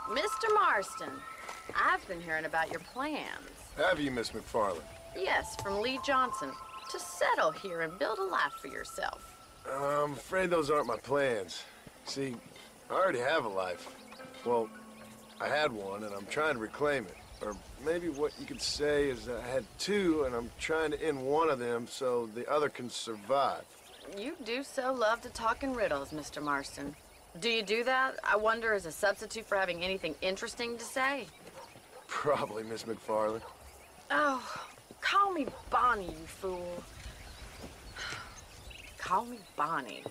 Mr. Marston, I've been hearing about your plans. Have you, Miss McFarland? Yes, from Lee Johnson. To settle here and build a life for yourself. I'm afraid those aren't my plans. See, I already have a life. Well, I had one, and I'm trying to reclaim it. Or maybe what you could say is that I had two, and I'm trying to end one of them so the other can survive. You do so love to talk in riddles, Mr. Marston. Do you do that, I wonder, as a substitute for having anything interesting to say? Probably, Miss McFarland. Oh, call me Bonnie, you fool. Call me Bonnie.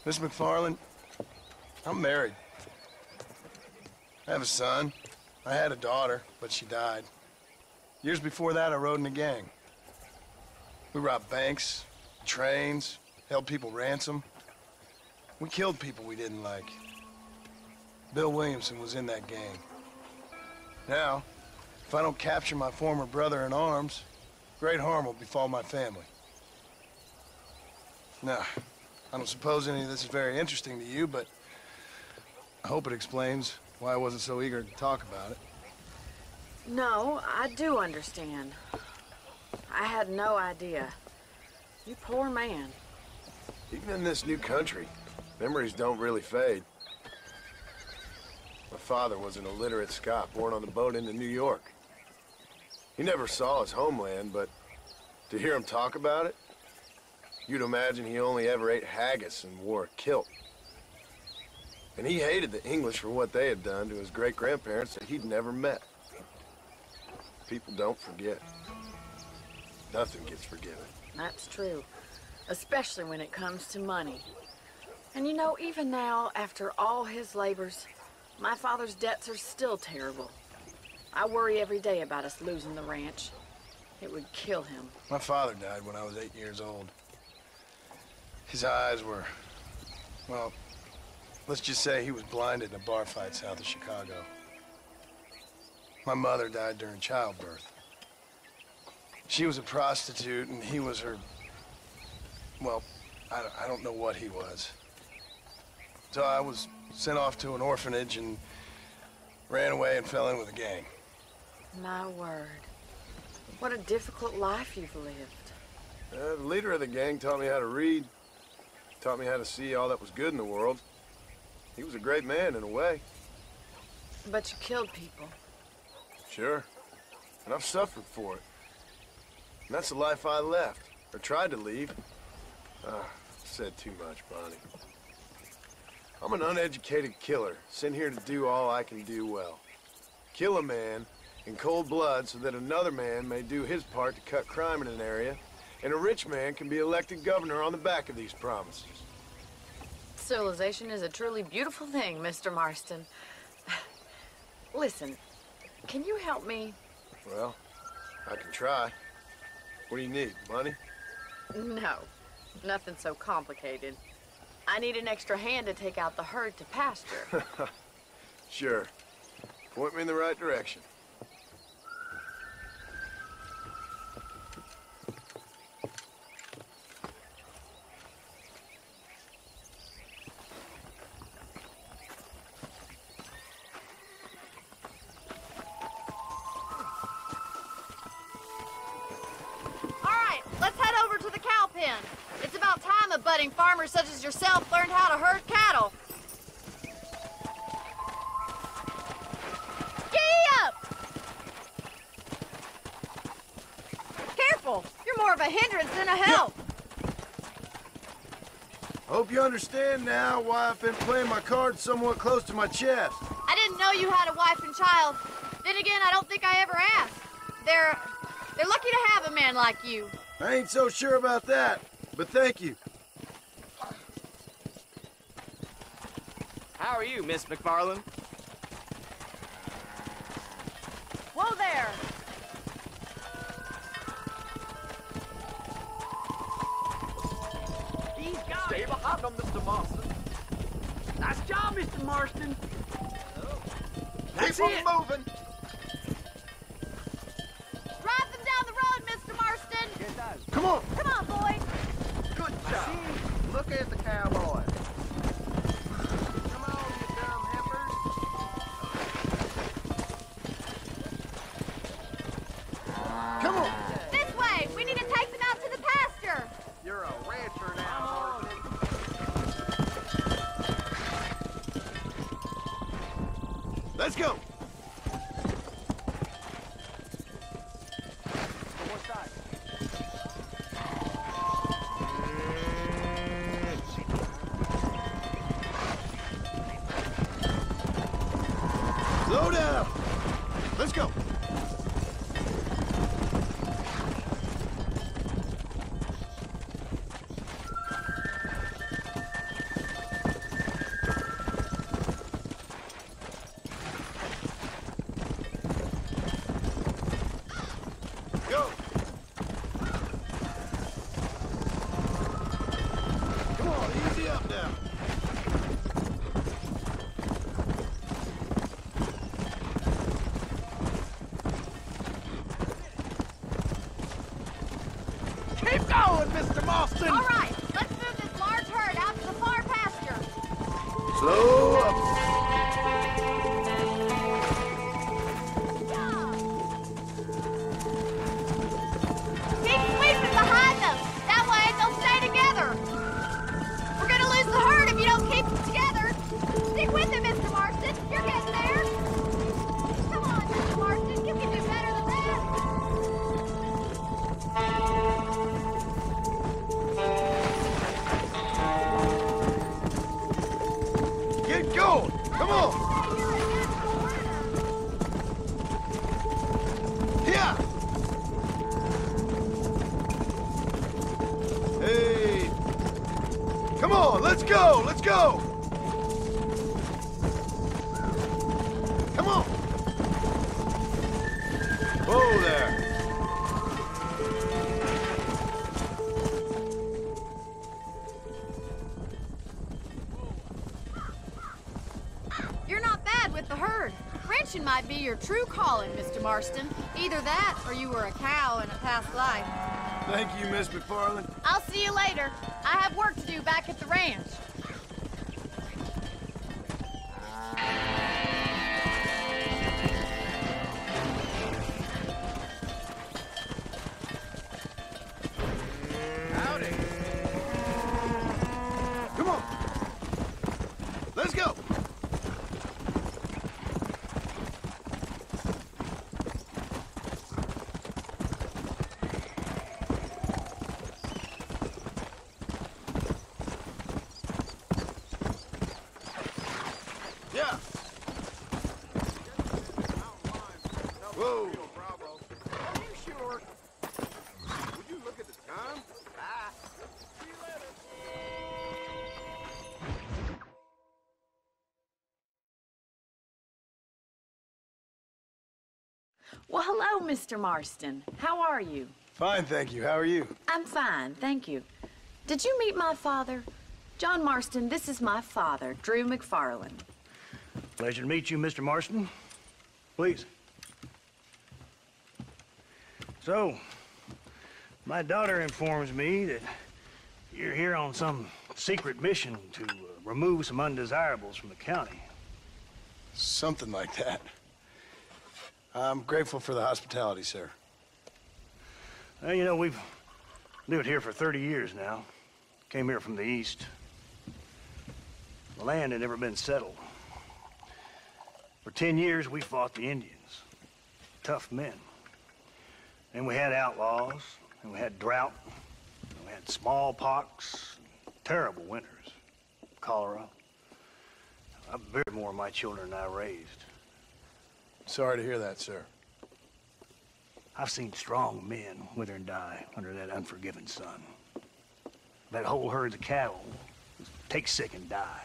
Miss McFarland, I'm married. I have a son. I had a daughter, but she died. Years before that, I rode in a gang. We robbed banks, trains, held people ransom. We killed people we didn't like. Bill Williamson was in that gang. Now, if I don't capture my former brother in arms, great harm will befall my family. Now, I don't suppose any of this is very interesting to you, but I hope it explains why I wasn't so eager to talk about it. No, I do understand. I had no idea. You poor man. Even in this new country, memories don't really fade. My father was an illiterate Scot born on the boat into New York. He never saw his homeland, but to hear him talk about it, you'd imagine he only ever ate haggis and wore a kilt. And he hated the English for what they had done to his great-grandparents that he'd never met. People don't forget. Nothing gets forgiven. That's true. Especially when it comes to money. And you know, even now, after all his labors, my father's debts are still terrible. I worry every day about us losing the ranch. It would kill him. My father died when I was 8 years old. His eyes were, well, let's just say he was blinded in a bar fight south of Chicago. My mother died during childbirth. She was a prostitute, and he was her, well, I don't know what he was. So I was sent off to an orphanage and ran away and fell in with a gang. My word. What a difficult life you've lived. The leader of the gang taught me how to read, taught me how to see all that was good in the world. He was a great man in a way. But you killed people. Sure. And I've suffered for it. And that's the life I left, or tried to leave. Said too much, Bonnie. I'm an uneducated killer, sent here to do all I can do well. Kill a man in cold blood so that another man may do his part to cut crime in an area, and a rich man can be elected governor on the back of these promises. Civilization is a truly beautiful thing, Mr. Marston. Listen, can you help me? Well, I can try. What do you need, money? No, nothing so complicated. I need an extra hand to take out the herd to pasture. Sure. Point me in the right direction. It's about time a budding farmer such as yourself learned how to herd cattle. Giddy up! Careful! You're more of a hindrance than a help. Hope you understand now why I've been playing my cards somewhat close to my chest. I didn't know you had a wife and child. Then again, I don't think I ever asked. They're lucky to have a man like you. I ain't so sure about that, but thank you. How are you, Miss McFarland? Whoa there! These guys... Stay behind them, Mr. Marston. Nice job, Mr. Marston. Keep on moving. Drive them down the road, Mr. Marston! Come on! Come on, boy! Good job. Look at the cowboy. let's go. Go. Come on, easy up now. Keep going, Mr. Marston! All right, let's move this large herd out to the far pasture. Slow up. Keep sweeping behind them. That way they'll stay together. We're gonna lose the herd if you don't keep them together. Stick with it, Mr. Marston. You're getting there. Come on, Mr. Marston. You can do better than that. Get going. Come on. You're a natural learner. Here. Hey. Come on, let's go. Let's go. Come on. Whoa there. You're not bad with the herd. Ranching might be your true calling, Mr. Marston. Either that or you were a cow in a past life. Thank you, Miss McFarland. I'll see you later. I have work to do back at the ranch. Howdy. Come on. Let's go. Yeah. Whoa. Are you sure? Would you look at the time? Bye. See you later. Well, hello, Mr. Marston. How are you? Fine, thank you. How are you? I'm fine, thank you. Did you meet my father? John Marston, this is my father, Drew McFarland. Pleasure to meet you, Mr. Marston. Please. So, my daughter informs me that you're here on some secret mission to remove some undesirables from the county. Something like that. I'm grateful for the hospitality, sir. Well, you know, we've lived here for 30 years now. Came here from the east. The land had never been settled. For 10 years, we fought the Indians. Tough men. And we had outlaws, and we had drought, and we had smallpox, terrible winters, cholera. I buried more of my children than I raised. Sorry to hear that, sir. I've seen strong men wither and die under that unforgiving sun. That whole herd of cattle take sick and die.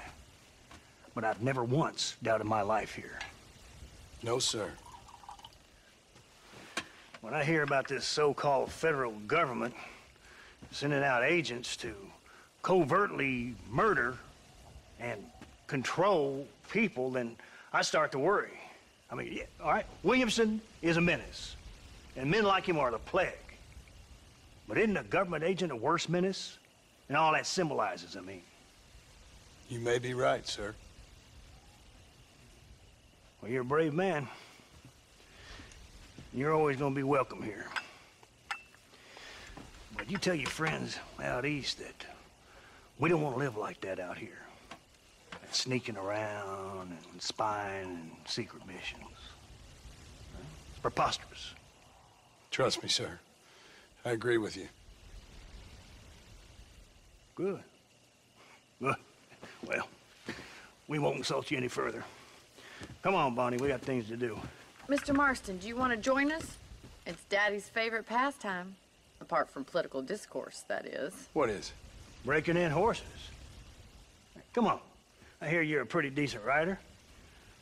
But I've never once doubted my life here. No, sir. When I hear about this so-called federal government sending out agents to covertly murder and control people, then I start to worry. I mean, yeah, all right, Williamson is a menace, and men like him are the plague. But isn't a government agent a worse menace? And all that symbolizes, I mean. You may be right, sir. Well, you're a brave man. You're always gonna be welcome here. But you tell your friends out east that we don't want to live like that out here. Sneaking around and spying and secret missions. It's preposterous. Trust me, sir. I agree with you. Good. Good. Well, we won't insult you any further. Come on, Bonnie, we got things to do. Mr. Marston, do you want to join us? It's Daddy's favorite pastime. Apart from political discourse, that is. What is? Breaking in horses. Come on. I hear you're a pretty decent rider.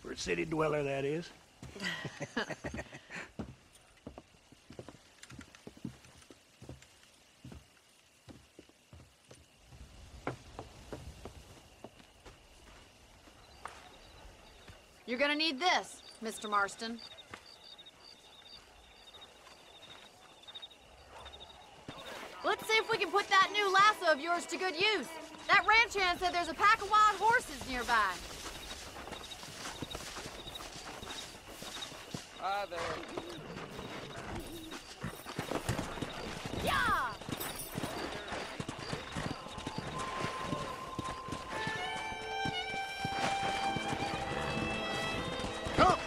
For a city dweller, that is. You're gonna need this, Mr. Marston. Let's see if we can put that new lasso of yours to good use. That ranch hand said there's a pack of wild horses nearby. Hi there. Yeah! Come!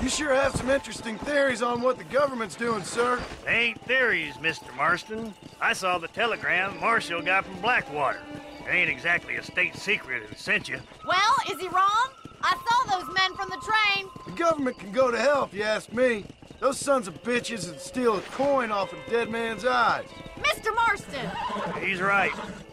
You sure have some interesting theories on what the government's doing, sir. They ain't theories, Mr. Marston. I saw the telegram Marshall got from Blackwater. It ain't exactly a state secret who sent you. Well, is he wrong? I saw those men from the train. The government can go to hell if you ask me. Those sons of bitches would steal a coin off a dead man's eyes. Mr. Marston! He's right.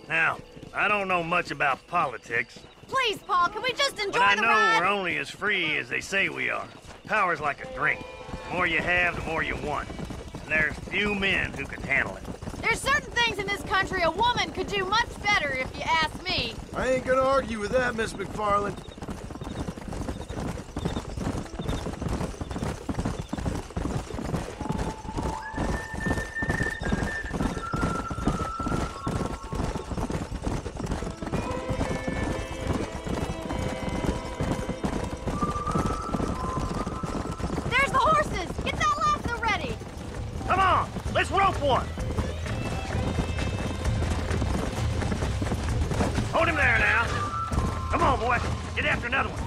Now, I don't know much about politics, Please, Paul, can we just enjoy but I the know ride? we're only as free as they say we are. Power's like a drink. The more you have, the more you want. And there's few men who can handle it. There's certain things in this country a woman could do much better, if you ask me. I ain't gonna argue with that, Miss McFarland. There's the horses! Get that lasso ready! Come on, let's rope one. Hold him there now. Come on, boy. Get after another one.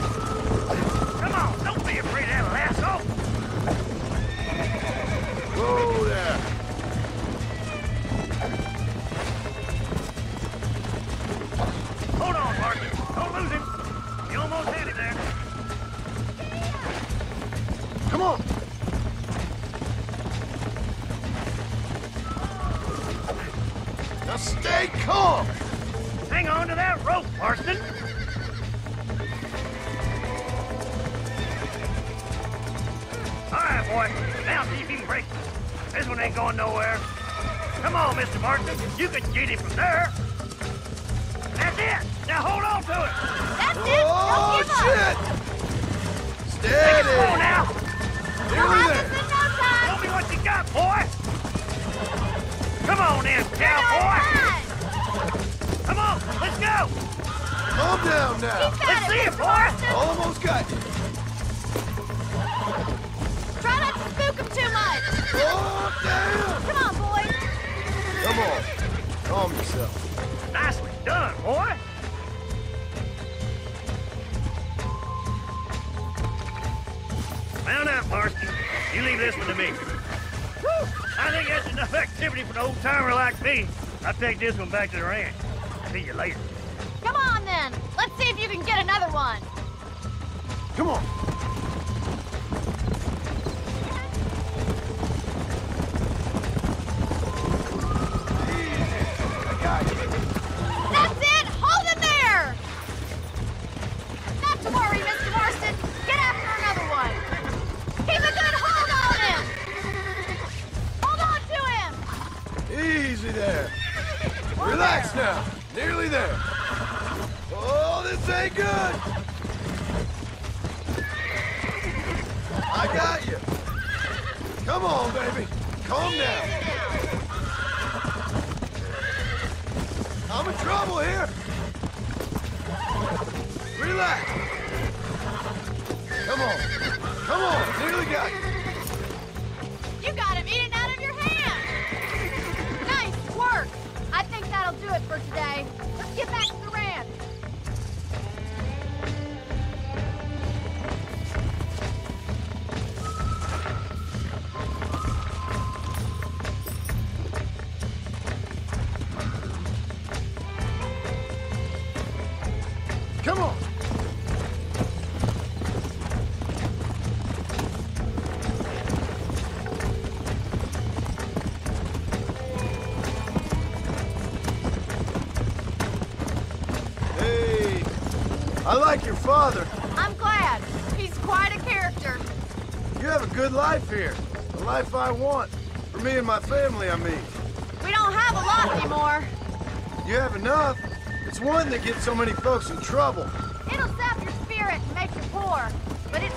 Come on, don't be afraid of that lasso. Whoa there. Hold on, Martin. Don't lose him. You almost had him there. Come on. Now stay calm. Hang on to that rope, Marston. All right, boy. Now see if you can break it. This one ain't going nowhere. Come on, Mr. Marston. You can get him from there. That's it. Now hold on to it. That's it! Oh, Don't give up! shit! Come on Steady. now. You'll Nearly have there. this in no time! Show me what you got, boy. Come on in, You're cowboy. doing fine! Come on, let's go. Calm down now. Keep Let's at see it, it, Mr. boy. Marston! Almost got you. Try not to spook him too much! Calm down. Come on, boy! Come on. Calm yourself. Nicely done, boy. Mount up, Marston. You leave this one to me. Whew. I think that's enough activity for an old-timer like me. I'll take this one back to the ranch. See you later. Come on, then! Let's see if you can get another one! Come on. I got you. That's it! Hold it there! Not to worry, Mr. Marston. Get after another one. Keep a good hold on him! Hold on to him! Easy there. Relax now. Nearly there. Oh, this ain't good. I got you. Come on, baby. Calm down. I'm in trouble here. Relax. Come on. Come on. Nearly got you. You got him eating out of your hand! Nice work! I think that'll do it for today. Let's get back to the ranch. I like your father. I'm glad. He's quite a character. You have a good life here. The life I want. For me and my family, I mean. We don't have a lot anymore. You have enough. It's one that gets so many folks in trouble. It'll sap your spirit and make you poor. But it's...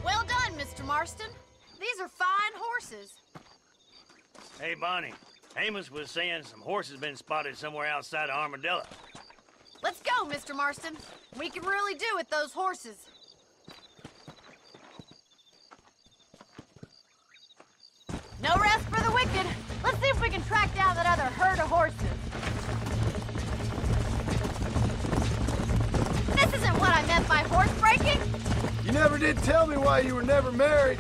Well done, Mr. Marston. These are fine horses. Hey, Bonnie. Amos was saying some horses been spotted somewhere outside of Armadillo. Let's go, Mr. Marston. We can really do with those horses. No rest for the wicked. Let's see if we can track down that other herd of horses. This isn't what I meant by horse breaking. You never did tell me why you were never married.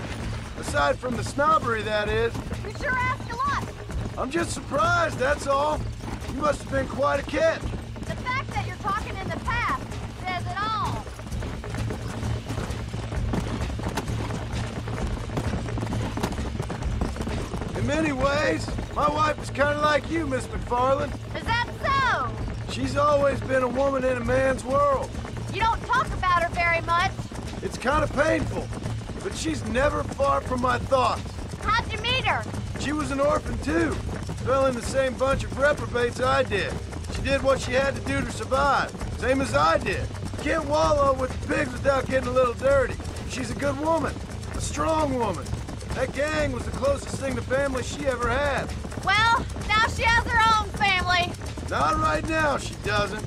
Aside from the snobbery, that is. You sure ask a lot. I'm just surprised, that's all. You must have been quite a catch. The fact that you're talking in the past says it all. In many ways, my wife is kind of like you, Miss McFarland. Is that so? She's always been a woman in a man's world. You don't talk about her very much. It's kind of painful, but she's never far from my thoughts. How'd you meet her? She was an orphan, too. Fell in the same bunch of reprobates I did. She did what she had to do to survive, same as I did. Can't wallow with the pigs without getting a little dirty. She's a good woman, a strong woman. That gang was the closest thing to family she ever had. Well, now she has her own family. Not right now, she doesn't.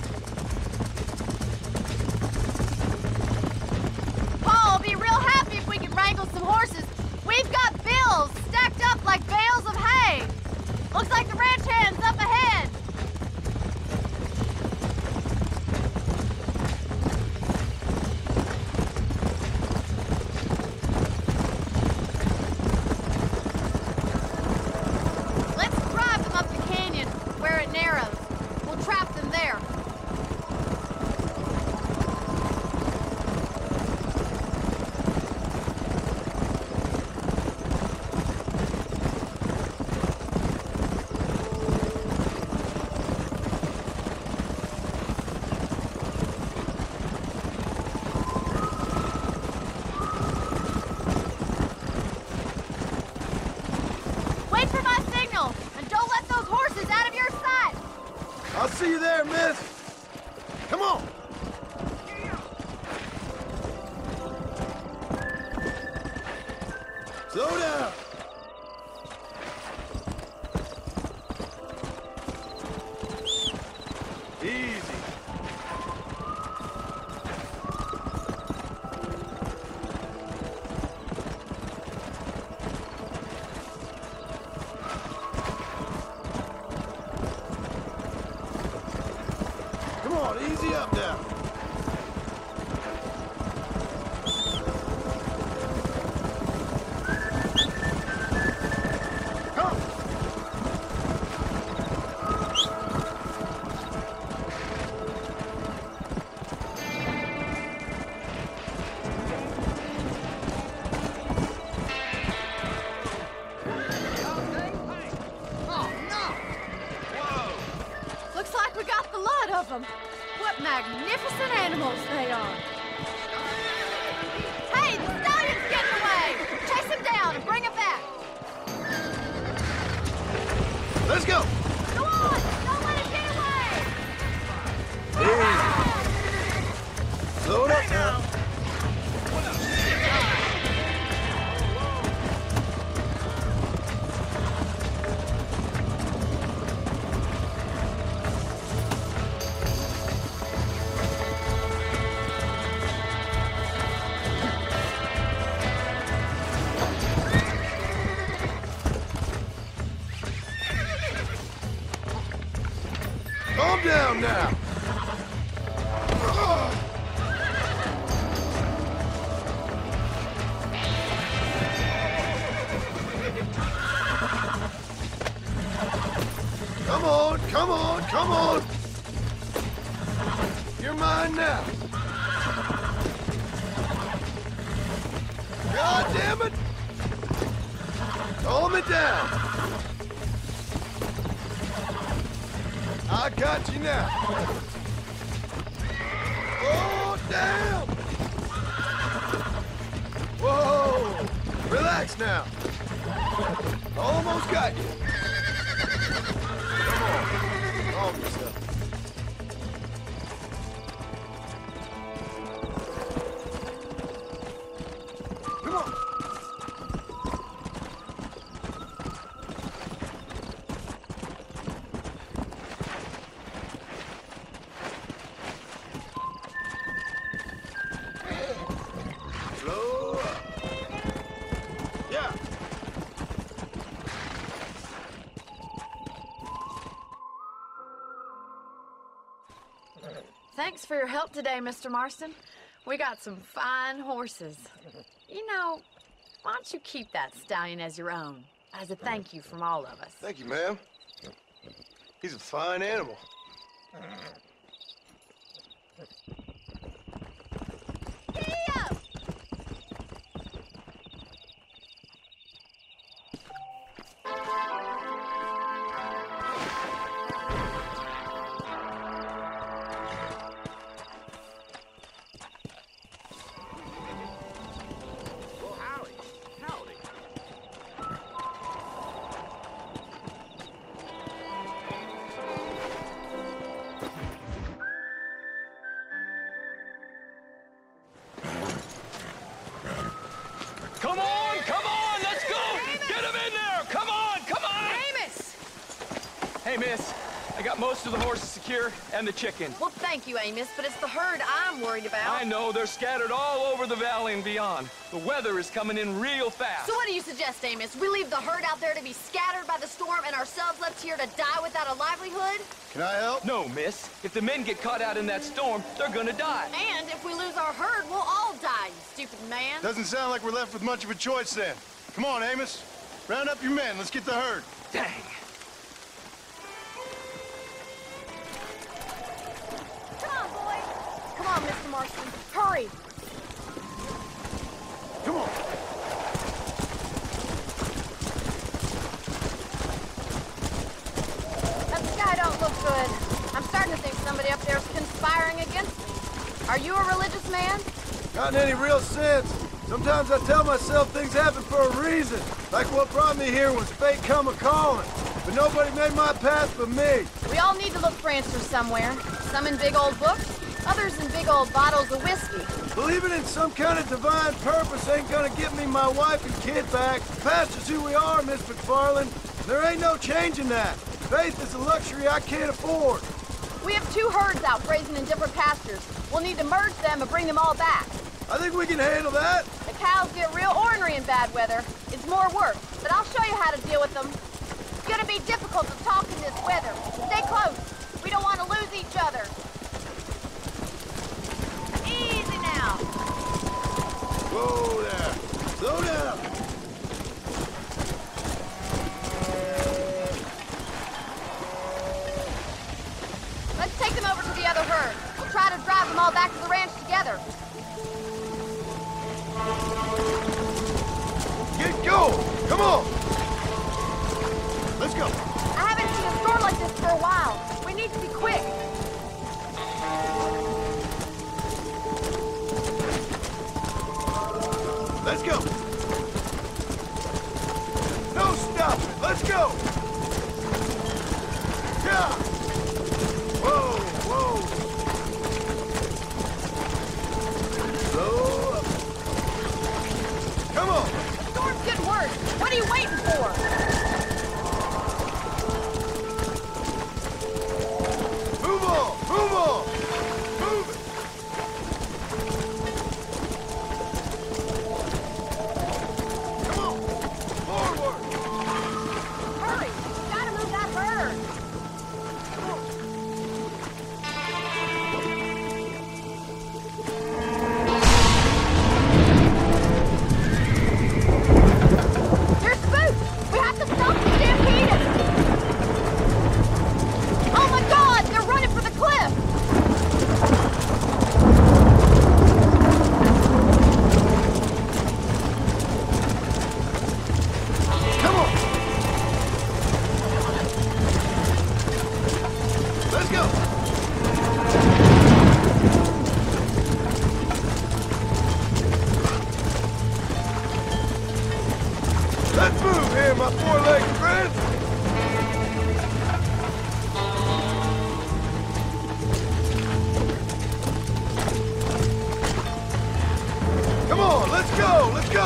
Paul will be real happy if we can wrangle some horses. We've got bills stacked up like bales of hay. Looks like the ranch hand's up ahead. Let's drive them up the canyon where it narrows. We'll trap them there. Wait for my signal, and don't let those horses out of your sight. I'll see you there, miss. Come on. Slow down. Easy. Come on, easy up now. Come. Looks like we got the lot of them. What magnificent animals they are. Hey, the stallion's getting away! Chase him down and bring him back. Let's go. Go on! Don't let him get away! Easy. Load up now. Calm down now. Come on, come on, come on. You're mine now. God damn it. Calm it down. I got you now. Relax now. Almost got you. Come on. Calm yourself. Come on. Slow up. Yeah. Thanks for your help today, Mr. Marston. We got some fine horses. You know, why don't you keep that stallion as your own, as a thank you from all of us? Thank you, ma'am. He's a fine animal. Theo! Well, howdy. Howdy. Come on, let's go! Get him in there! Come on! Amos! Hey, miss, I got most of the horses secure and the chicken. Well, thank you, Amos, but it's the herd I'm worried about. I know, they're scattered all over the valley and beyond. The weather is coming in real fast. So what do you suggest, Amos? We leave the herd out there to be scattered by the storm and ourselves left here to die without a livelihood? Can I help? No, miss. If the men get caught out in that storm, they're gonna die. And if we lose our herd, we'll all die, you stupid man. Doesn't sound like we're left with much of a choice then. Come on, Amos. Round up your men. Let's get the herd. Dang. Come on, boys! Come on, Mr. Marston. Hurry! Come on. That sky don't look good. I'm starting to think somebody up there is conspiring against me. Are you a religious man? Not in any real sense. Sometimes I tell myself things happen for a reason. Like what brought me here was fate come a-calling. But nobody made my path but me. We all need to look for answers somewhere. Some in big old books, others in big old bottles of whiskey. Believing in some kind of divine purpose ain't gonna get me my wife and kid back. Past is who we are, Miss McFarland. There ain't no changing that. Faith is a luxury I can't afford. We have 2 herds out grazing in different pastures. We'll need to merge them and bring them all back. I think we can handle that. The cows get real ornery in bad weather. It's more work, but I'll show you how to deal with them. It's gonna be difficult to talk in this weather. Stay close. We don't want to lose each other. Easy now. Whoa there. Slow down. Let's take them over to the other herd. We'll try to drive them all back to the ranch together. Get going. Come on. Let's go. I haven't seen a storm like this for a while. We need to be quick. Let's go. No stopping. Let's go. Yeah. Whoa, whoa. Slow up. Come on. The storm's getting worse. What are you waiting for? Move on. Move on. Move it.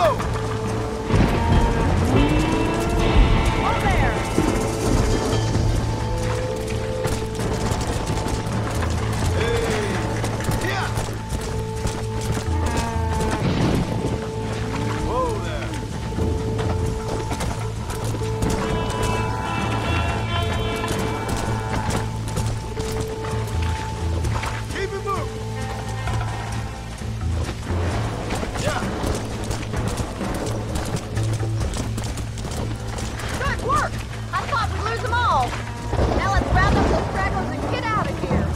go! Hold there. Hey! Yeah! Whoa there! Keep it moving! Yeah! Good work. I thought we'd lose them all. Now let's round up those stragglers and get out of here.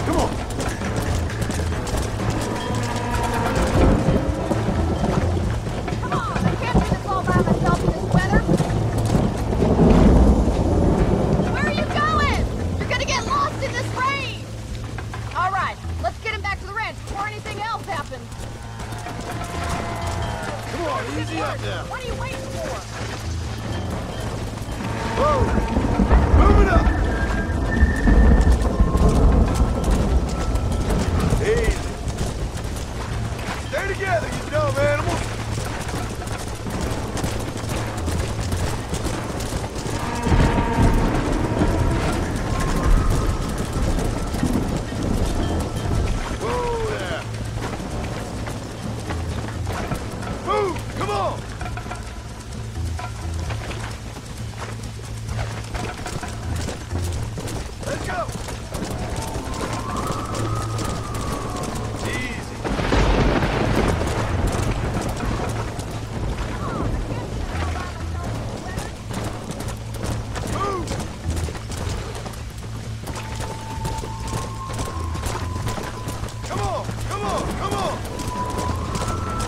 Come on! Come on, I can't do this all by myself in this weather. Where are you going? You're gonna get lost in this rain. All right, let's get him back to the ranch before anything else happens. Come on, easy up now! What are you waiting for? Whoa! Move it up! Easy. Stay together, you dumb animal. Whoa there. Move! Come on! Let's go! Easy. Move! Come on! Come on! Come on!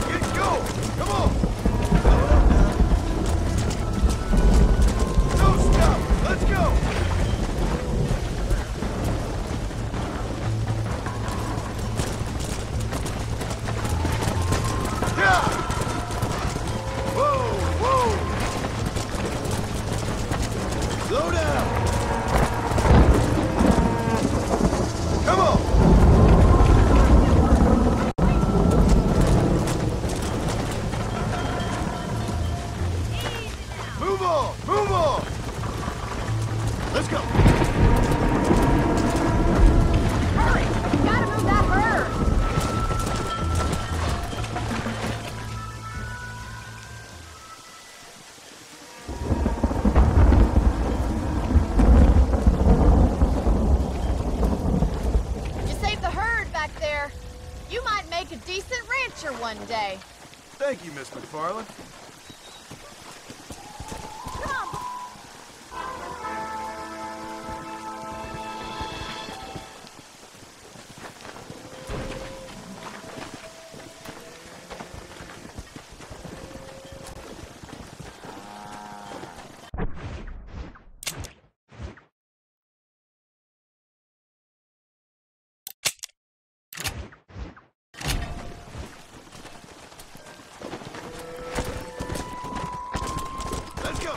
Get going! Come on! Don't stop! Let's go! Yeah! Whoa! Whoa! Slow down! Come on! Move on! Move on! Let's go! Hurry! We gotta move that herd! You saved the herd back there. You might make a decent rancher one day. Thank you, Miss McFarland. Come on! Let's go!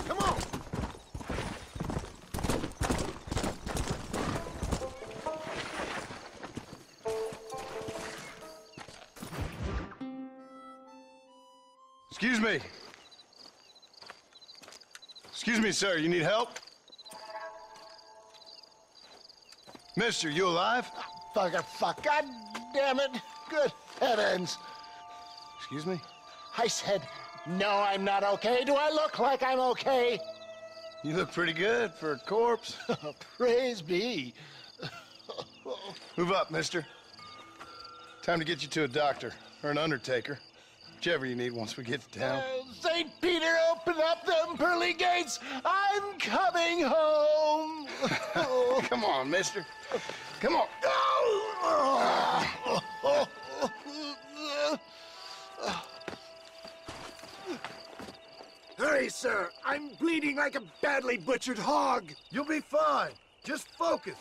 Come on! Excuse me. Excuse me, sir. You need help? Mister, you alive? Fuck, God damn it. Good heavens. Excuse me? I said, no, I'm not okay. Do I look like I'm okay? You look pretty good for a corpse. Praise be. Move up, mister. Time to get you to a doctor or an undertaker. Whichever you need once we get to town. St. Peter, open up them pearly gates. I'm coming home. Come on, mister. Come on. Hurry, sir. I'm bleeding like a badly butchered hog. You'll be fine. Just focus.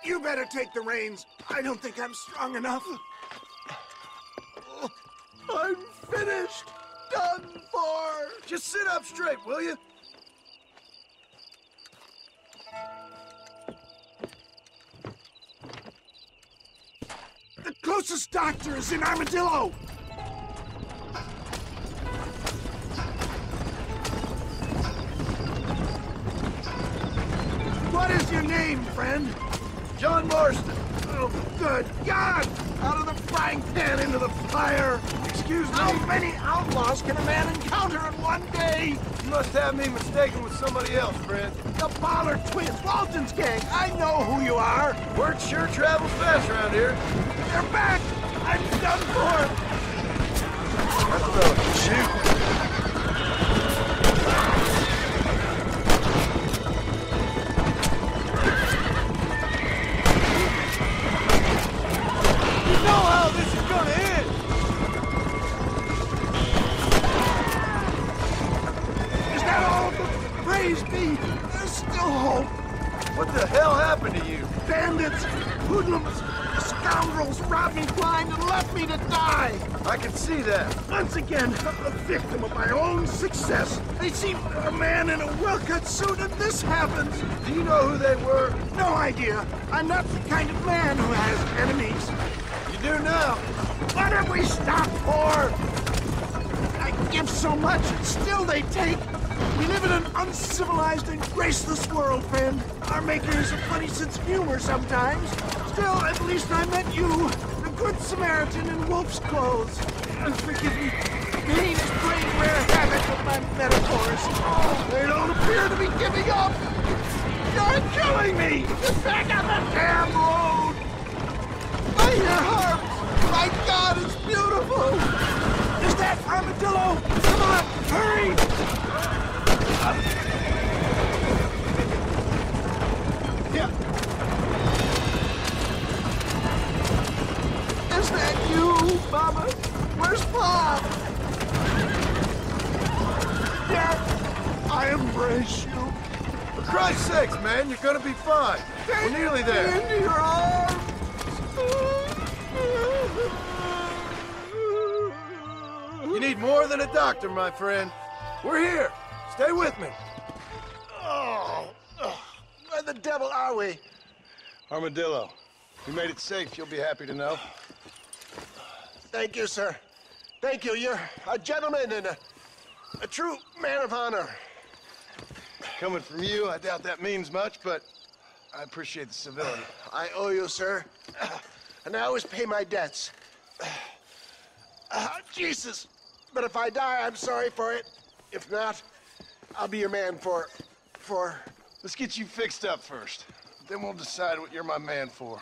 You better take the reins. I don't think I'm strong enough. I'm finished. Done for. Just sit up straight, will you? The closest doctor is in Armadillo. What is your name, friend? John Marston. Oh, good God! Out of the frying pan into the fire! Excuse me? How many outlaws can a man encounter in one day? You must have me mistaken with somebody else, friend. The Pollard twins, Walton's gang! I know who you are! Word sure travels fast around here. They're back! I'm done for! That fella can shoot. You know how this is gonna end! Is that all? Praise be! There's still hope! What the hell happened to you? Bandits! Hoodlums! Scoundrels robbed me blind and left me to die! I can see that. Once again, a victim of my own success. They see a man in a well-cut suit and this happens. Do you know who they were? No idea. I'm not the kind of man who has enemies. You do now. What have we stopped for? I give so much and still they take. We live in an uncivilized and graceless world, friend. Our maker is a funny sense of humor sometimes. Still, at least I met you, the good Samaritan in wolf's clothes. Forgive me. Pain is playing rare havoc with my metaphors. Oh, they don't appear to be giving up. You're killing me! Get back on the damn road! I hear harps! My God, it's beautiful! Is that Armadillo? Come on, hurry! Yeah. Is that you, Mama? Where's Bob? Yeah, I embrace you. For Christ's sakes, man, you're gonna be fine. We're nearly there. Into your arms. You need more than a doctor, my friend. We're here. Stay with me. Where the devil are we? Armadillo. We made it safe, you'll be happy to know. Thank you, sir. Thank you. You're a gentleman and a true man of honor. Coming from you, I doubt that means much, but I appreciate the civility. I owe you, sir. And I always pay my debts. Jesus. But if I die, I'm sorry for it. If not, I'll be your man for... Let's get you fixed up first. Then we'll decide what you're my man for.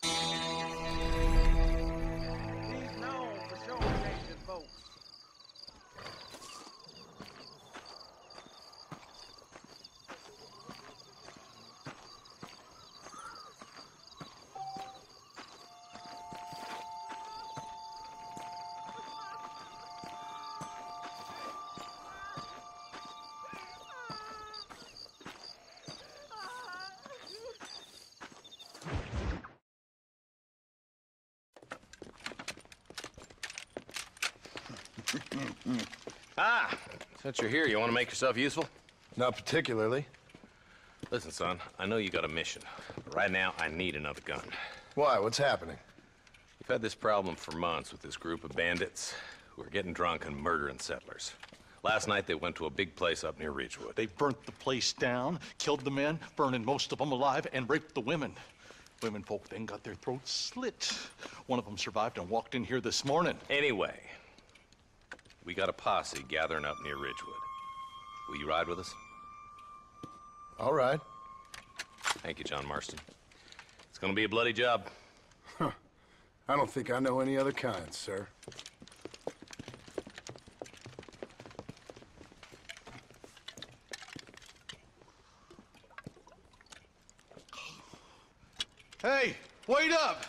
He's known for short-changing folks. Ah, since you're here, you want to make yourself useful? Not particularly. Listen, son, I know you got a mission, but right now I need another gun. Why? What's happening? We've had this problem for months with this group of bandits who are getting drunk and murdering settlers. Last night they went to a big place up near Ridgewood. They burnt the place down, killed the men, burning most of them alive, and raped the women. Women folk then got their throats slit. One of them survived and walked in here this morning. Anyway, we got a posse gathering up near Ridgewood. Will you ride with us? All right. Thank you, John Marston. It's gonna be a bloody job. Huh. I don't think I know any other kind, sir. Hey, wait up!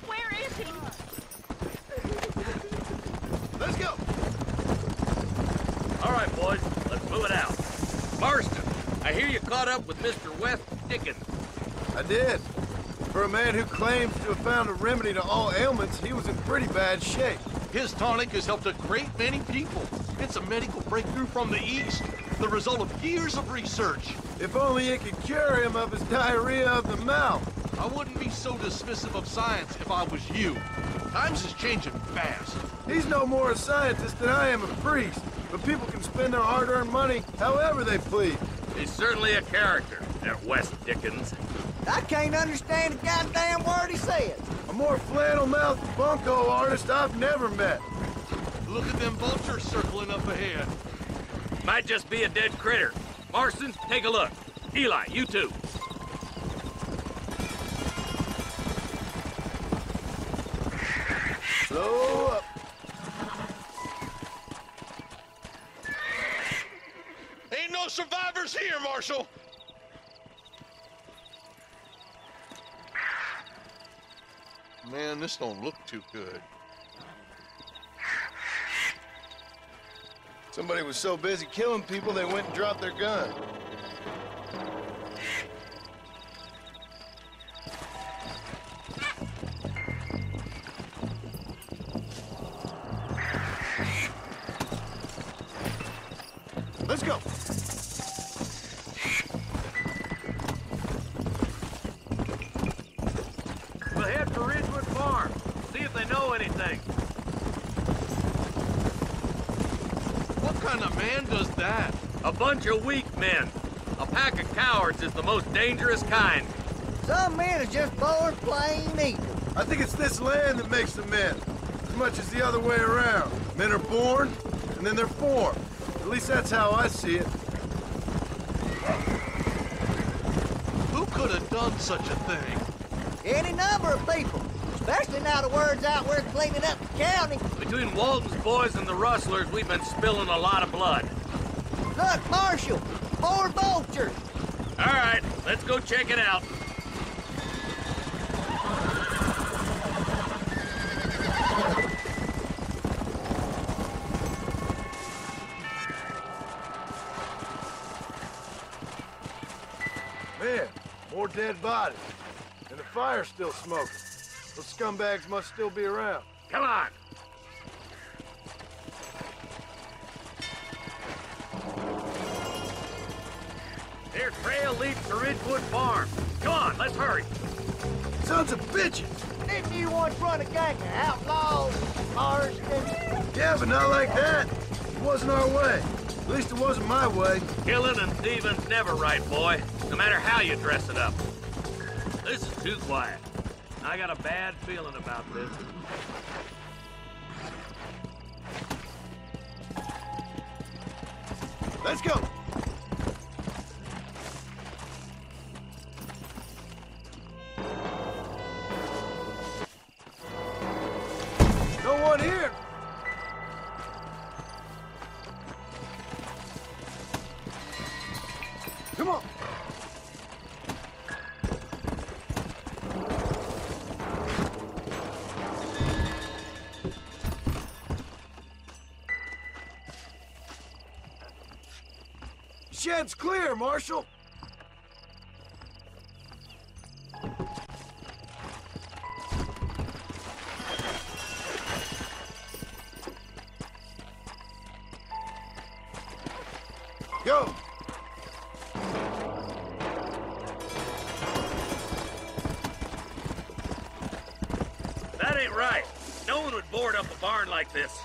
Where is he? Let's go! All right, boys, let's move it out. Marston, I hear you caught up with Mr. West Dickens. I did. For a man who claims to have found a remedy to all ailments, he was in pretty bad shape. His tonic has helped a great many people. It's a medical breakthrough from the East, the result of years of research. If only it could cure him of his diarrhea of the mouth. I wouldn't be so dismissive of science if I was you. Times is changing fast. He's no more a scientist than I am a priest, but people can spend their hard-earned money however they please. He's certainly a character, that West Dickens. I can't understand a goddamn word he says. A more flannel-mouthed bunco artist I've never met. Look at them vultures circling up ahead. Might just be a dead critter. Marston, take a look. Eli, you too. Slow up. Ain't no survivors here, Marshal! Man, this don't look too good. Somebody was so busy killing people, they went and dropped their gun. Let's go. We'll head for Ridgewood Farm. See if they know anything. What kind of man does that? A bunch of weak men. A pack of cowards is the most dangerous kind. Some men are just born plain evil. I think it's this land that makes them men, as much as the other way around. Men are born, and then they're formed. At least that's how I see it. Who could have done such a thing? Any number of people, especially now the word's out we're cleaning up the county. Between Walton's boys and the rustlers, we've been spilling a lot of blood. Look, Marshal, 4 vultures. All right, let's go check it out. Man, more dead bodies. And the fire's still smoking. Those scumbags must still be around. Come on. Their trail leads to Ridgewood Farm. Come on, let's hurry. Sons of bitches! Didn't you once run a gang of outlaws, Marston? Yeah, but not like that. It wasn't our way. At least it wasn't my way. Killing and thieving's never right, boy. No matter how you dress it up. This is too quiet. I got a bad feeling about this. Let's go! No one here! Come on! Shed's clear, Marshal! Go! That ain't right. No one would board up a barn like this.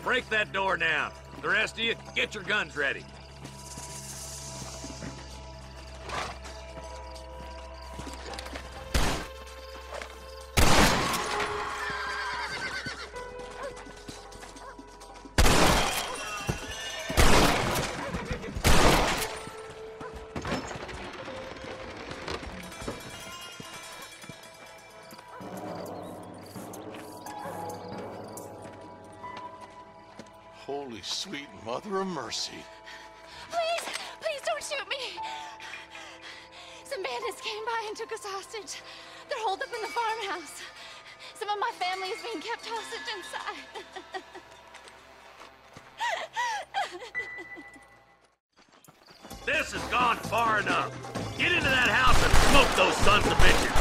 Break that door down. The rest of you, get your guns ready. sweet mother of mercy. Please, please don't shoot me. Some bandits came by and took us hostage. They're holed up in the farmhouse. Some of my family is being kept hostage inside. This has gone far enough. Get into that house and smoke those sons of bitches.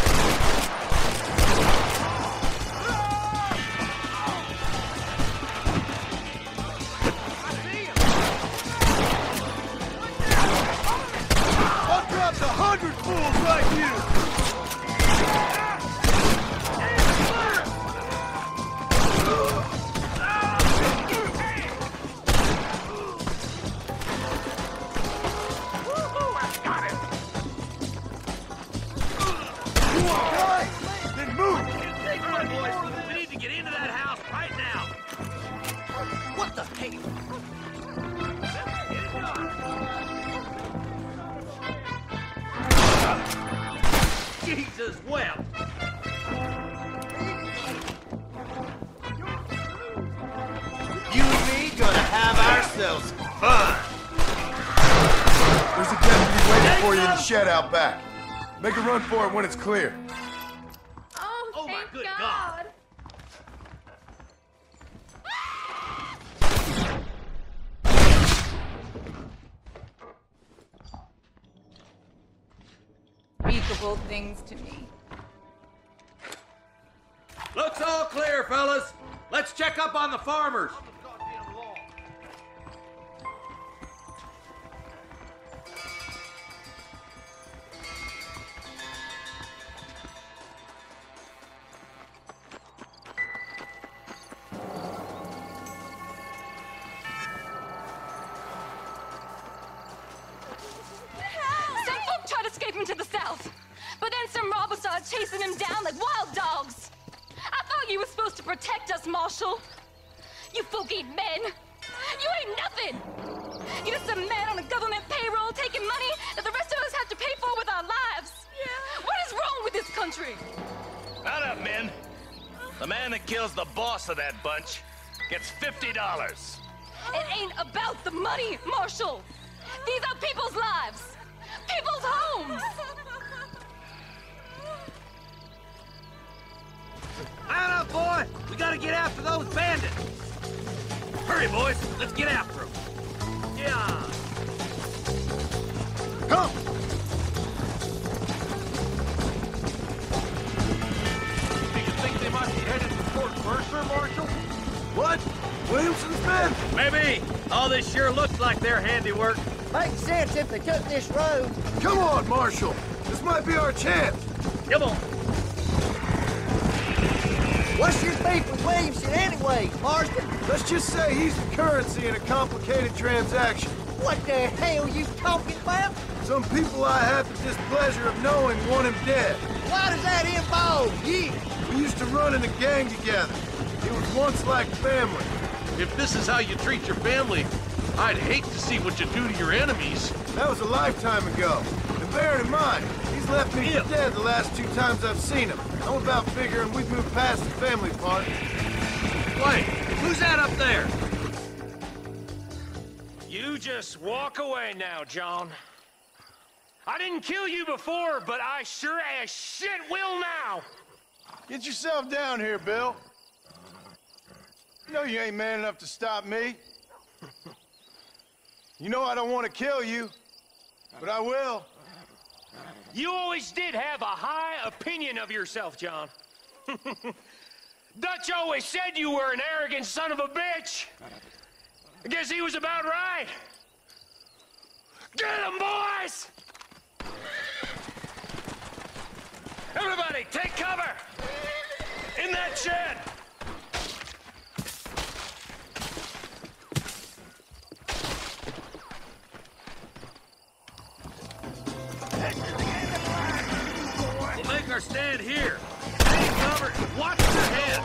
I'll drop 100 fools like you! Jesus wept. You and me gonna have ourselves fun. There's a deputy waiting for you in the shed out back. Make a run for it when it's clear. Oh, my thank good God. Unspeakable things to me. Looks all clear, fellas. Let's check up on the farmers. Some folk tried escaping to the south, but then some robbers started chasing him down like wild dogs. I thought you were supposed to protect us, Marshal. You folk ain't men. You ain't nothing. You're just a man on a government payroll taking money that the rest of us have to pay for with our lives. Yeah. What is wrong with this country? Shut up, men. The man that kills the boss of that bunch gets $50. It ain't about the money, Marshal. These are people's lives. People's homes. Man up, boy! We gotta get after those bandits! Hurry, boys! Let's get after them! Yeah! Come! Do you think they might be headed to Fort Mercer, Marshal? What? Williamson's men? Maybe! All this sure looks like their handiwork. Makes sense if they took this road. Come on, Marshal! This might be our chance! Come on! What's your beef with Williamson anyway, Marston? Let's just say he's the currency in a complicated transaction. What the hell you talking about? Some people I have the displeasure of knowing want him dead. Why does that involve you? We used to run in a gang together. It was once like family. If this is how you treat your family, I'd hate to see what you do to your enemies. That was a lifetime ago. And bear in mind, he's left me for dead the last 2 times I've seen him. I'm about figuring we've moved past the family part. Wait, who's that up there? You just walk away now, John. I didn't kill you before, but I sure as shit will now. Get yourself down here, Bill. You know you ain't man enough to stop me. You know I don't want to kill you, but I will. You always did have a high opinion of yourself, John. Dutch always said you were an arrogant son of a bitch. I guess he was about right. Get him, boys! Everybody, take cover! In that shed! We'll make our stand here. Take cover and watch your head.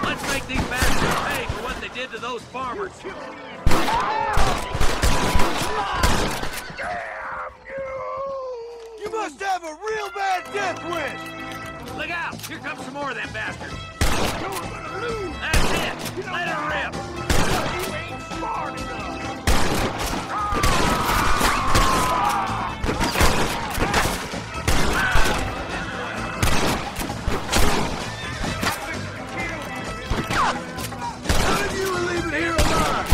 Let's make these bastards pay farmers. You must have a real bad death wish! Look out! Here comes some more of them bastards. That's it! Let it rip! You ain't smart enough! None of you are leaving here alive!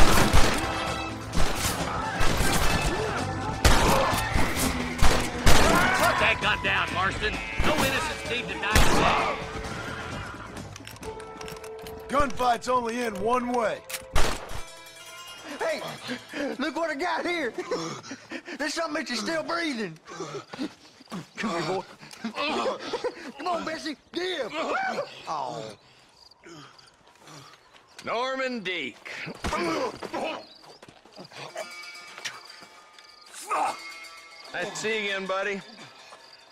Put that gun down, Marston. No innocents need to die today. Gunfight's only in one way. Hey, look what I got here. There's something that you're still breathing. Come here, boy. Come on, Bessie, give. Oh. Norman Deek. Nice to see you again, buddy.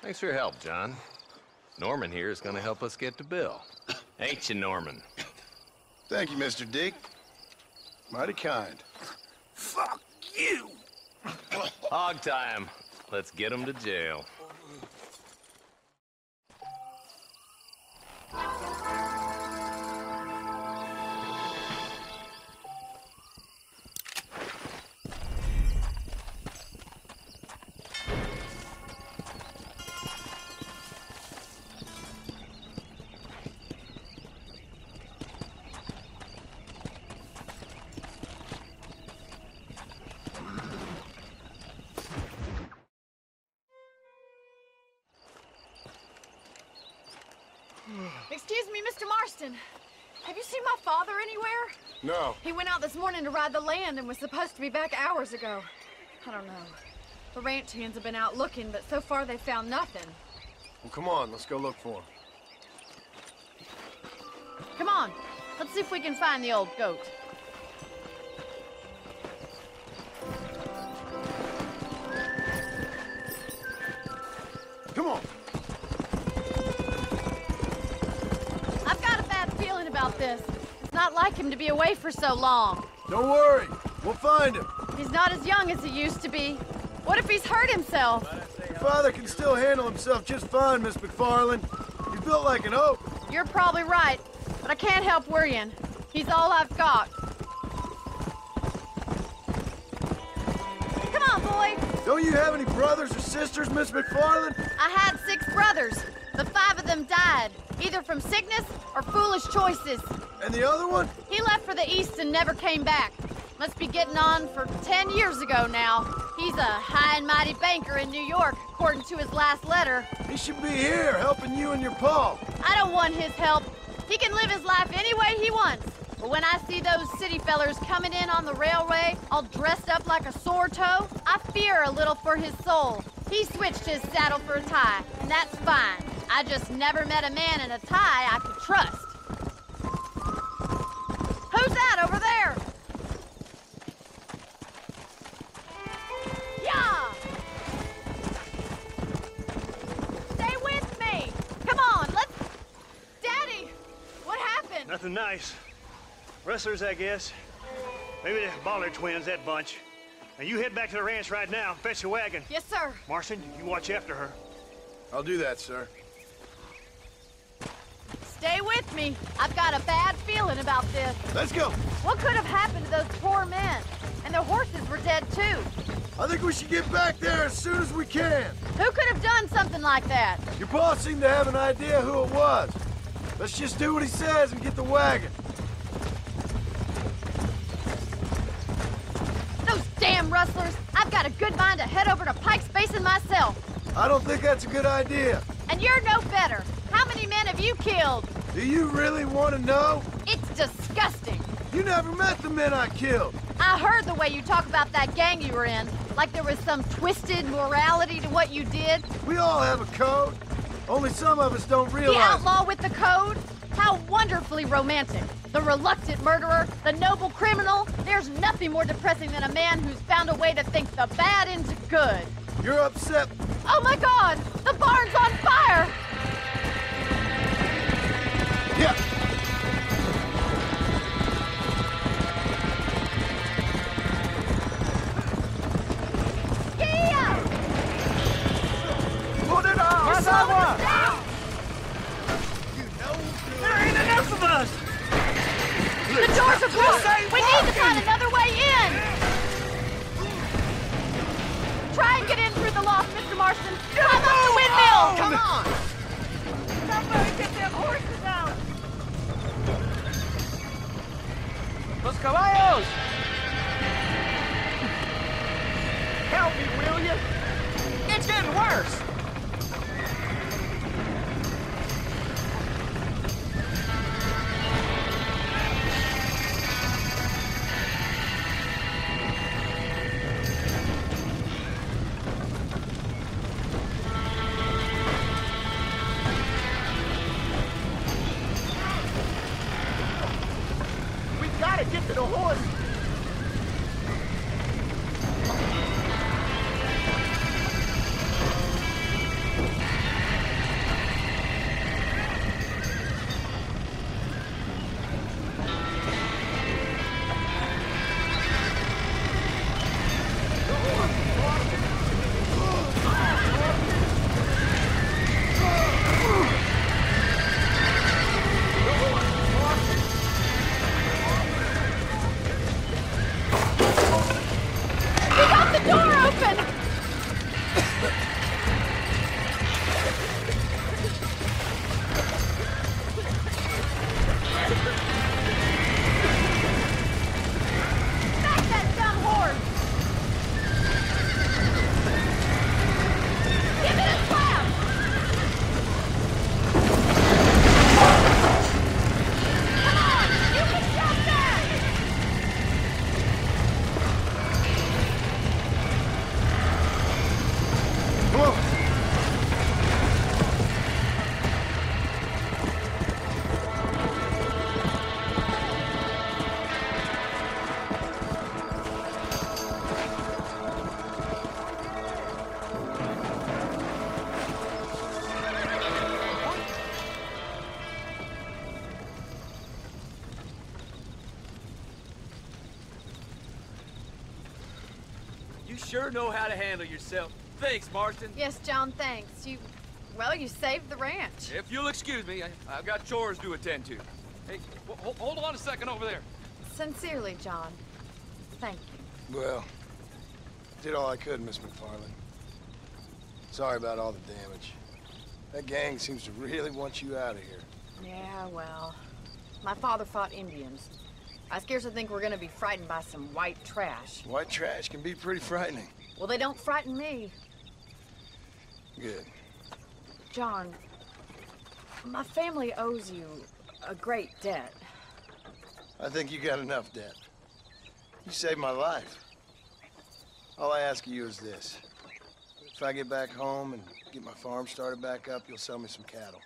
Thanks for your help, John. Norman here is gonna help us get to Bill. Ain't you, Norman? Thank you, Mr. Deek. Mighty kind. Fuck you! Hog time. Let's get him to jail. Excuse me, Mr. Marston. Have you seen my father anywhere? No. He went out this morning to ride the land and was supposed to be back hours ago. I don't know. The ranch hands have been out looking, but so far they found nothing. Well, come on, let's go look for him. Come on, let's see if we can find the old goat. Come on. I've got a bad feeling about this. It's not like him to be away for so long. Don't worry, we'll find him. He's not as young as he used to be. What if he's hurt himself? Your father can still handle himself just fine, Miss McFarland. He's built like an oak. You're probably right, but I can't help worrying. He's all I've got. Come on, boy. Don't you have any brothers or sisters, Miss McFarland? I had 6 brothers, but 5 of them died, either from sickness or foolish choices. And the other one? He left for the east and never came back. Must be getting on for 10 years ago now. He's a high and mighty banker in New York, according to his last letter. He should be here, helping you and your pa. I don't want his help. He can live his life any way he wants. But when I see those city fellers coming in on the railway, all dressed up like a sore toe, I fear a little for his soul. He switched his saddle for a tie, and that's fine. I just never met a man in a tie I could trust. Who's that over there? Yeah! Stay with me! Come on, let's... Daddy! What happened? Nothing nice. Rustlers, I guess. Maybe the Bollard twins, that bunch. Now you head back to the ranch right now, fetch the wagon. Yes, sir. Marston, you watch after her. I'll do that, sir. Stay with me. I've got a bad feeling about this. Let's go. What could have happened to those poor men? And their horses were dead, too. I think we should get back there as soon as we can. Who could have done something like that? Your boss seemed to have an idea who it was. Let's just do what he says and get the wagon. Those damn rustlers! I've got a good mind to head over to Pike's Basin myself. I don't think that's a good idea. And you're no better. How many men have you killed? Do you really want to know? It's disgusting. You never met the men I killed. I heard the way you talk about that gang you were in, like there was some twisted morality to what you did. We all have a code. Only some of us don't realize. The outlaw with the code? How wonderfully romantic. The reluctant murderer, the noble criminal. There's nothing more depressing than a man who's found a way to think the bad into good. You're upset. Oh my God! The barn's on fire! Yeah. goes! Help me, will you? It's getting worse! We've got to get to the horse! You sure know how to handle yourself. Thanks, Marston. Yes, John, thanks. You saved the ranch. If you'll excuse me, I've got chores to attend to. Hey, hold on a second over there. Sincerely, John. Thank you. Well, did all I could, Miss McFarland. Sorry about all the damage. That gang seems to really want you out of here. Yeah, well, my father fought Indians. I scarcely think we're gonna be frightened by some white trash. White trash can be pretty frightening. Well, they don't frighten me. Good. John, my family owes you a great debt. I think you got enough debt. You saved my life. All I ask of you is this. If I get back home and get my farm started back up, you'll sell me some cattle.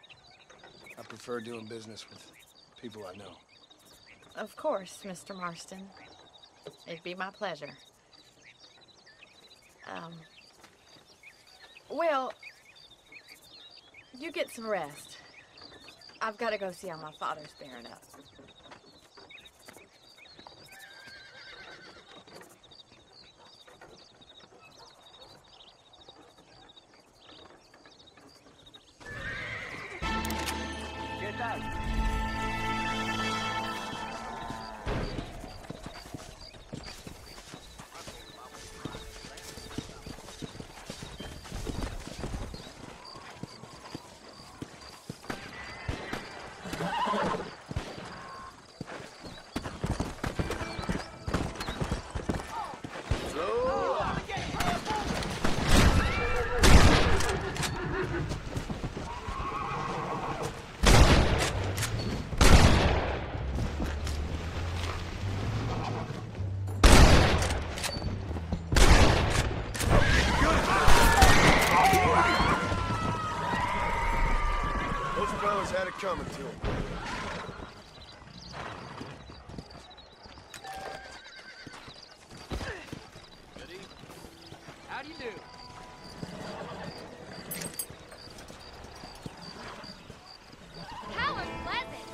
I prefer doing business with people I know. Of course, Mr. Marston. It'd be my pleasure. Well, you get some rest. I've got to go see how my father's bearing up. Get out. Had it coming to him. Ready? How do you do? How unpleasant.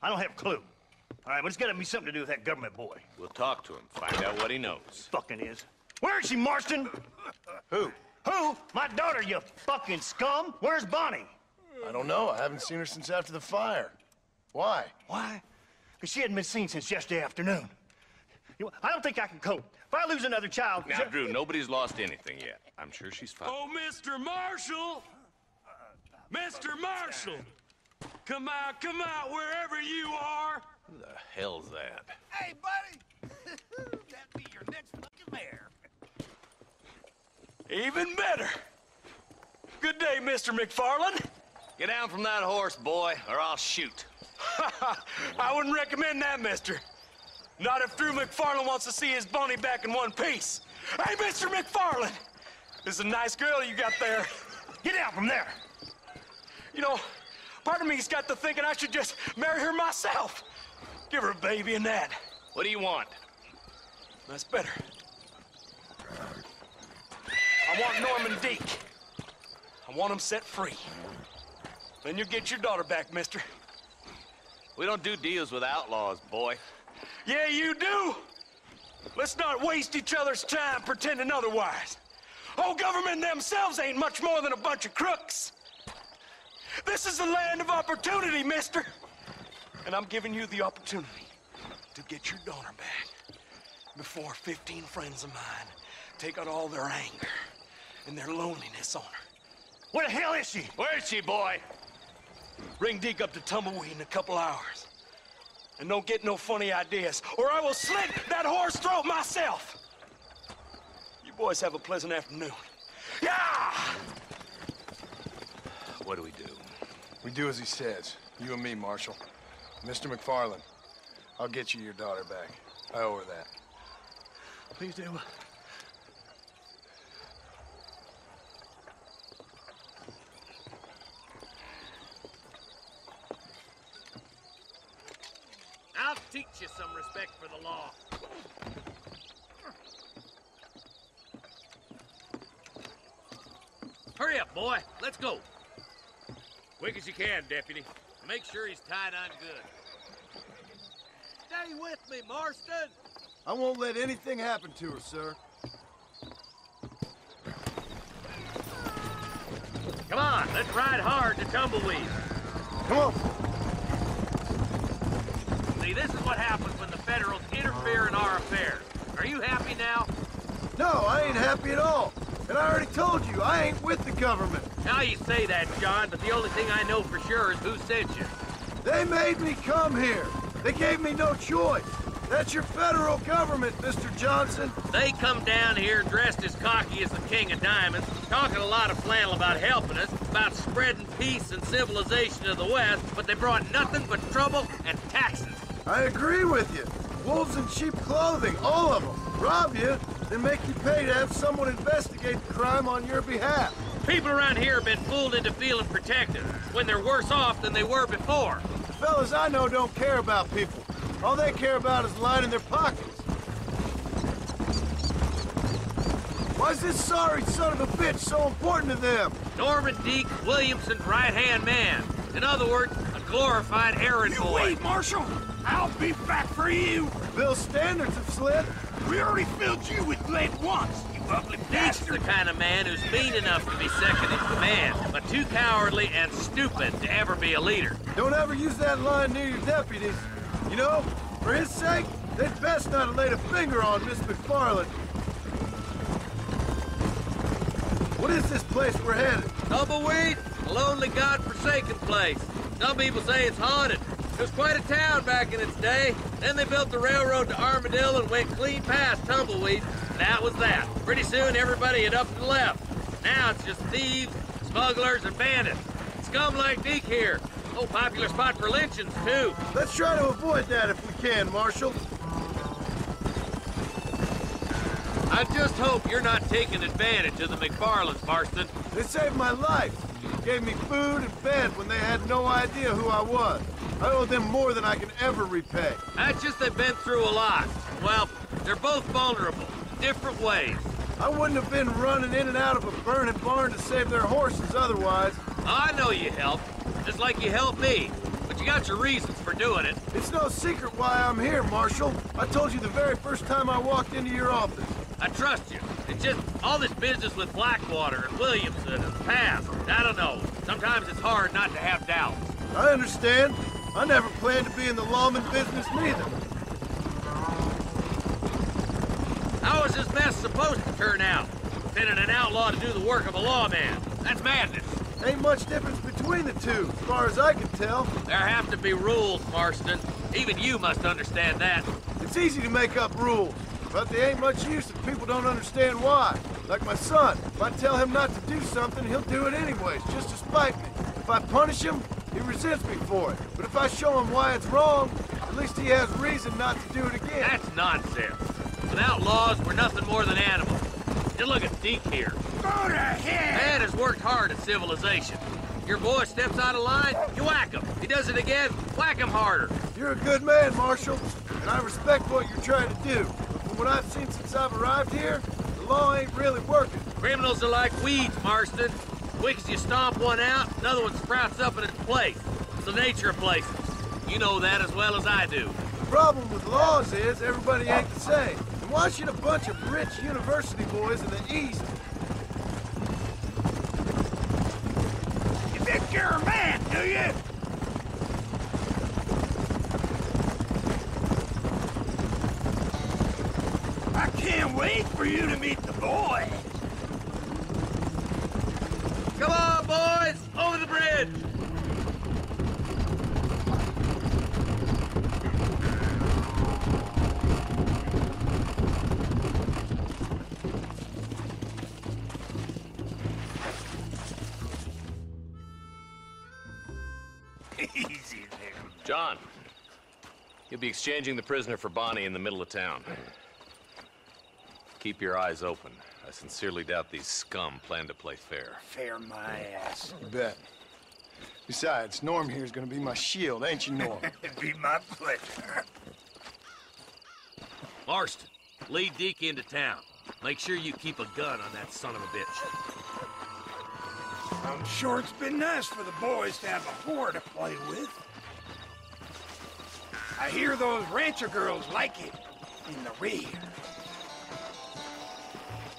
I don't have a clue. All right, but it's got to be something to do with that government boy. We'll talk to him, find out what he knows. Fucking is. Where is she, Marston? Who? Who? My daughter, you fucking scum. Where's Bonnie? I don't know. I haven't seen her since after the fire. Why? Why? Because she hadn't been seen since yesterday afternoon. I don't think I can cope. If I lose another child... Now, Drew, nobody's lost anything yet. I'm sure she's fine. Oh, Mr. Marshall! Mr. Marshall! Come out, wherever you are! Who the hell's that? Hey, buddy! That'd be your next fucking mayor. Even better! Good day, Mr. McFarland. Get down from that horse, boy, or I'll shoot. I wouldn't recommend that, mister. Not if Drew McFarland wants to see his Bonnie back in one piece. Hey, Mr. McFarland! This is a nice girl you got there. Get out from there! You know, part of me's got to thinking I should just marry her myself. Give her a baby and that. What do you want? That's better. I want Norman Deek. I want him set free. Then you'll get your daughter back, mister. We don't do deals with outlaws, boy. Yeah, you do! Let's not waste each other's time pretending otherwise. Oh, government themselves ain't much more than a bunch of crooks. This is the land of opportunity, mister. And I'm giving you the opportunity to get your daughter back before 15 friends of mine take out all their anger and their loneliness on her. Where the hell is she? Where is she, boy? Bring Deke up to Tumbleweed in a couple hours. And don't get no funny ideas, or I will slit that horse throat myself. You boys have a pleasant afternoon. Yeah! What do we do? We do as he says. You and me, Marshal. Mr. McFarland, I'll get you your daughter back. I owe her that. Please do. I'll teach you some respect for the law. Hurry up, boy. Let's go. Quick as you can, Deputy. Make sure he's tied on good. Stay with me, Marston. I won't let anything happen to her, sir. Come on, let's ride hard to Tumbleweed. Come on. See, this is what happens when the Federals interfere in our affairs. Are you happy now? No, I ain't happy at all. And I already told you, I ain't with the government. Now you say that, John, but the only thing I know for sure is who sent you. They made me come here. They gave me no choice. That's your federal government, Mr. Johnson. They come down here dressed as cocky as the King of Diamonds, talking a lot of flannel about helping us, about spreading peace and civilization to the West, but they brought nothing but trouble and taxes. I agree with you. Wolves in cheap clothing, all of them. Rob you, then make you pay to have someone investigate the crime on your behalf. People around here have been fooled into feeling protected, when they're worse off than they were before. The fellas I know don't care about people. All they care about is lining their pockets. Why's this sorry son of a bitch so important to them? Norman Deek, Williamson's right-hand man. In other words, a glorified errand boy. Wait, Marshal! I'll be back for you! Bill's standards have slipped. We already filled you with lead once, you ugly Deek's bastard! the kind of man who's mean enough to be second in command, but too cowardly and stupid to ever be a leader. Don't ever use that line near your deputies. You know, for his sake, they'd best not have laid a finger on Miss McFarland. What is this place we're headed? Tumbleweed, a lonely, god-forsaken place. Some people say it's haunted. It was quite a town back in its day. Then they built the railroad to Armadillo and went clean past Tumbleweed. That was that. Pretty soon, everybody had up and left. Now it's just thieves, smugglers, and bandits. Scum like Deke here. Oh, popular spot for lynchings, too. Let's try to avoid that if we can, Marshal. I just hope you're not taking advantage of the McFarlands, Marston. They saved my life. Gave me food and bed when they had no idea who I was. I owe them more than I can ever repay. That's just they've been through a lot. Well, they're both vulnerable, different ways. I wouldn't have been running in and out of a burning barn to save their horses otherwise. I know you helped, just like you helped me. But you got your reasons for doing it. It's no secret why I'm here, Marshal. I told you the very first time I walked into your office. I trust you. It's just all this business with Blackwater and Williamson and the past. I don't know. Sometimes it's hard not to have doubts. I understand. I never planned to be in the lawman business neither. How is this mess supposed to turn out? Sending an outlaw to do the work of a lawman. That's madness. Ain't much difference between the two, as far as I can tell. There have to be rules, Marston. Even you must understand that. It's easy to make up rules, but they ain't much use if people don't understand why. Like my son. If I tell him not to do something, he'll do it anyways, just to spite me. If I punish him, he resents me for it. But if I show him why it's wrong, at least he has reason not to do it again. That's nonsense. Without laws, we're nothing more than animals. Just look at Deke here. Go to hell! Man has worked hard at civilization. Your boy steps out of line, you whack him. He does it again, whack him harder. You're a good man, Marshal, and I respect what you're trying to do. But from what I've seen since I've arrived here, the law ain't really working. Criminals are like weeds, Marston. Quick as you stomp one out, another one sprouts up in its place. It's the nature of places. You know that as well as I do. The problem with laws is everybody ain't the same. And why should a bunch of rich university boys in the East... You think you're a man, do you? I can't wait for you to meet the boy. Come on, boys! Over the bridge! Easy there. John, you'll be exchanging the prisoner for Bonnie in the middle of town. Keep your eyes open. I sincerely doubt these scum plan to play fair. Fair my ass. You bet. Besides, Norm here's gonna be my shield, ain't you, Norm? It'd be my pleasure. Marston, lead Deke into town. Make sure you keep a gun on that son of a bitch. I'm sure it's been nice for the boys to have a whore to play with. I hear those rancher girls like it in the rear.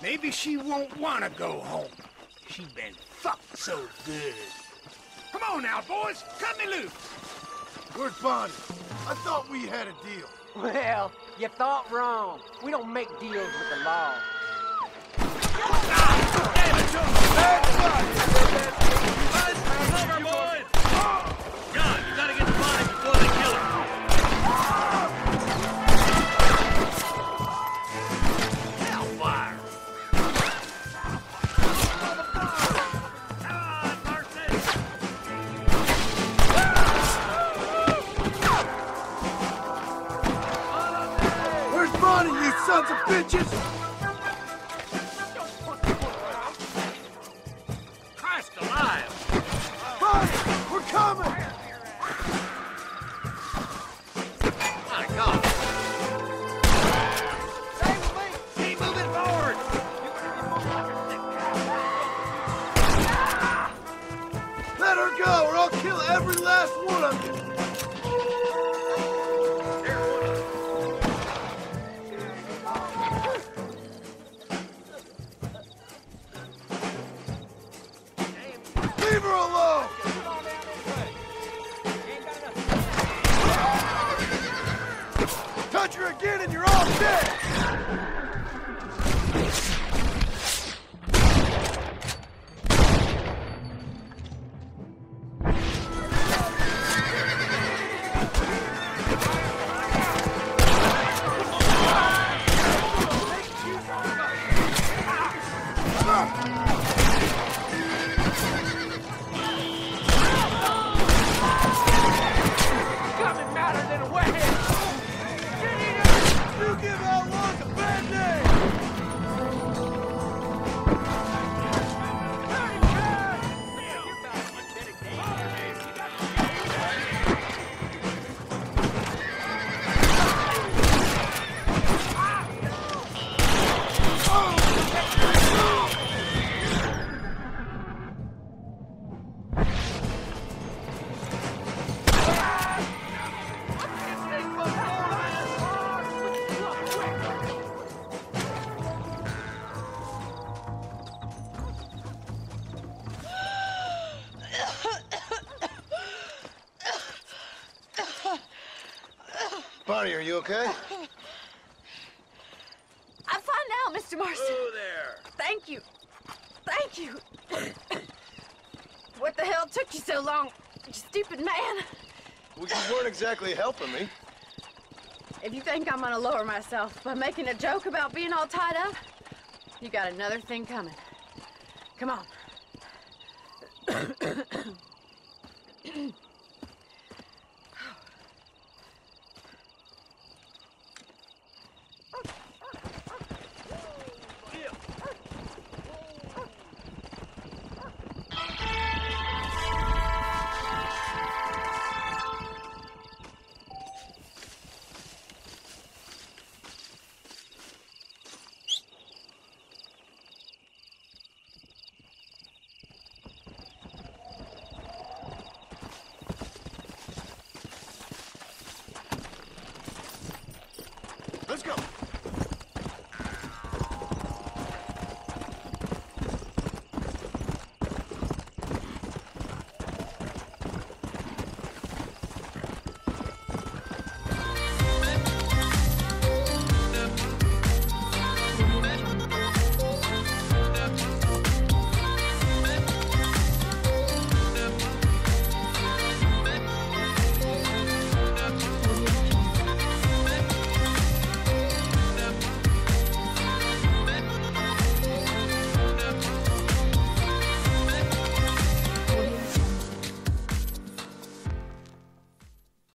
Maybe she won't want to go home. She's been fucked so good. Come on now, boys. Cut me loose. Where's Bonnie? I thought we had a deal. Well, you thought wrong. We don't make deals with the law. Over, boys! John, you gotta get the body before they kill her. Hellfire! Where's Bonnie, you sons of bitches? Christ alive! Bonnie, we're coming! My God! Keep moving forward. Let her go, or I'll kill every last one of you! Leave her alone! Touch her again and you're all dead! Coming madder than a wet You give outlaws a bad name! Bonnie, are you okay? I'm fine Thank you. Thank you. What the hell took you so long, you stupid man? Well, you weren't exactly helping me. If you think I'm gonna lower myself by making a joke about being all tied up, you got another thing coming. Come on.